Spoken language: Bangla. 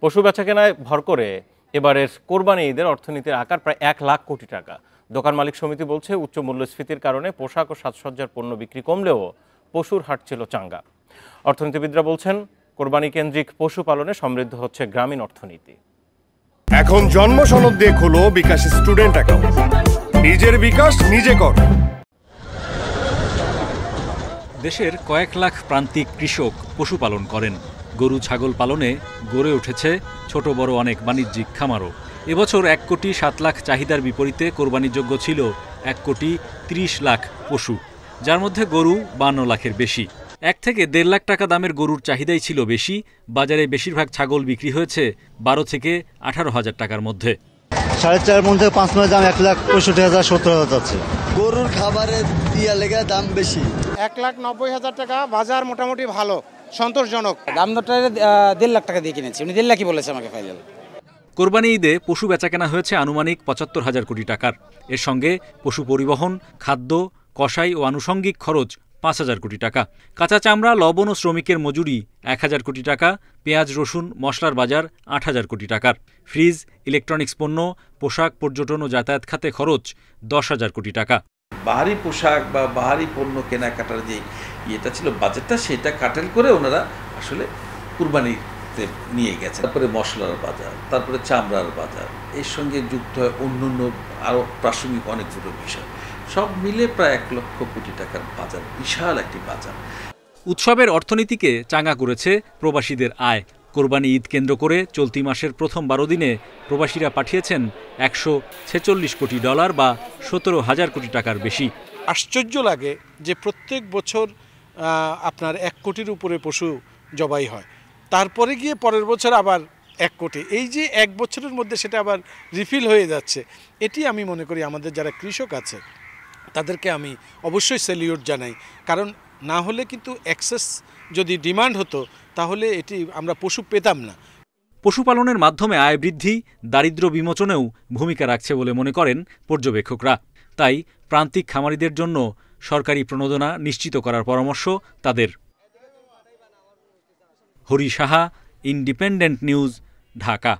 পশু বেচাকেনায় ভর করে এবারের কোরবানি ঈদের অর্থনীতির আকার প্রায় 1 লাখ কোটি টাকা। দোকান মালিক সমিতি বলছে, উচ্চ মূল্যস্ফীতির কারণে পোশাক ও সাজসজ্জার পণ্য বিক্রি কমলেও পশুর হাট ছিল চাঙ্গা। অর্থনীতিবিদরা বলছেন, কোরবানি কেন্দ্রিক পশুপালনে সমৃদ্ধ হচ্ছে গ্রামীণ অর্থনীতি। এখন জন্ম সনদ দিয়ে খোলো বিকাশ স্টুডেন্ট অ্যাকাউন্ট। নিজের বিকাশ নিজে কর। দেশের কয়েক লাখ প্রান্তিক কৃষক পশুপালন করেন। গরু ছাগল পালনে গড়ে উঠেছে ছোট বড় অনেক বাণিজ্যিক খামারও। এবছর 1,07,00,000 চাহিদার বিপরীতে কোরবানিযোগ্য ছিল 1,30,00,000 পশু, যার মধ্যে গরু 52 লাখের বেশি। 1 থেকে 1.5 লাখ টাকা দামের গরুর চাহিদাই ছিল বেশি। বাজারে বেশিরভাগ ছাগল বিক্রি হয়েছে 12 থেকে 18,000 টাকার মধ্যে। 4.5 মন থেকে 5 মনের দাম 1,65,000 70,000 যাচ্ছে। গরুর খাবারের দিয়া লেগে দাম বেশি। 1,90,000 টাকা। বাজার মোটামুটি ভালো, সন্তোষজনক। দাম দরটা 1.5 লাখ টাকা দিয়ে কিনেছি। উনি 1.5 লাখই বলেছে আমাকে ফাইনাল। কোরবানি ঈদে পশু বেচাকেনা হয়েছে আনুমানিক 75,000 কোটি টাকার। এর সঙ্গে পশু পরিবহন, খাদ্য, কসাই ও আনুষঙ্গিক খরচ 5,000 কোটি টাকা। কাঁচা চামড়া, লবণ ও শ্রমিকের মজুরি 1,000 কোটি টাকা। পেঁয়াজ, রসুন, মশলার বাজার 8,000 কোটি টাকার। ফ্রিজ, ইলেকট্রনিক্স পণ্য, পোশাক, পর্যটন ও যাতায়াত খাতে খরচ 10,000 কোটি টাকা। বাহারি পোশাক বা বাহারি পণ্য কেনাকাটার যে ইয়েটা ছিল বাজেটটা, সেটা কাটেল করে ওনারা আসলে কুরবানিতে নিয়ে গেছে। তারপরে মশলার বাজার, তারপরে চামড়ার বাজার, এর সঙ্গে যুক্ত হয় অন্য আরও প্রাসঙ্গিক অনেকগুলো বিষয়, সব মিলে প্রায় 1 লক্ষ কোটি টাকার বাজার, বিশাল একটি বাজার। উৎসবের অর্থনীতিকে চাঙ্গা করেছে প্রবাসীদের আয়। কোরবানি ঈদ কেন্দ্র করে চলতি মাসের প্রথম 12 দিনে প্রবাসীরা পাঠিয়েছেন $146 কোটি বা 17,000 কোটি টাকার বেশি। আশ্চর্য লাগে যে প্রত্যেক বছর আপনার 1 কোটির উপরে পশু জবাই হয়, তারপরে গিয়ে পরের বছর আবার 1 কোটি। এই যে 1 বছরের মধ্যে সেটা আবার রিফিল হয়ে যাচ্ছে, এটি আমি মনে করি আমাদের যারা কৃষক আছে তাদেরকে আমি অবশ্যই স্যালিউট জানাই। কারণ না হলে কিন্তু এক্সেস যদি ডিমান্ড হতো তাহলে এটি আমরা পশু পেতাম না। পশুপালনের মাধ্যমে আয় বৃদ্ধি, দারিদ্র্য বিমোচনেও ভূমিকা রাখছে বলে মনে করেন পর্যবেক্ষকরা। তাই প্রান্তিক খামারিদের জন্য সরকারি প্রণোদনা নিশ্চিত করার পরামর্শ তাদের। Hari Saha, independent news, Dhaka.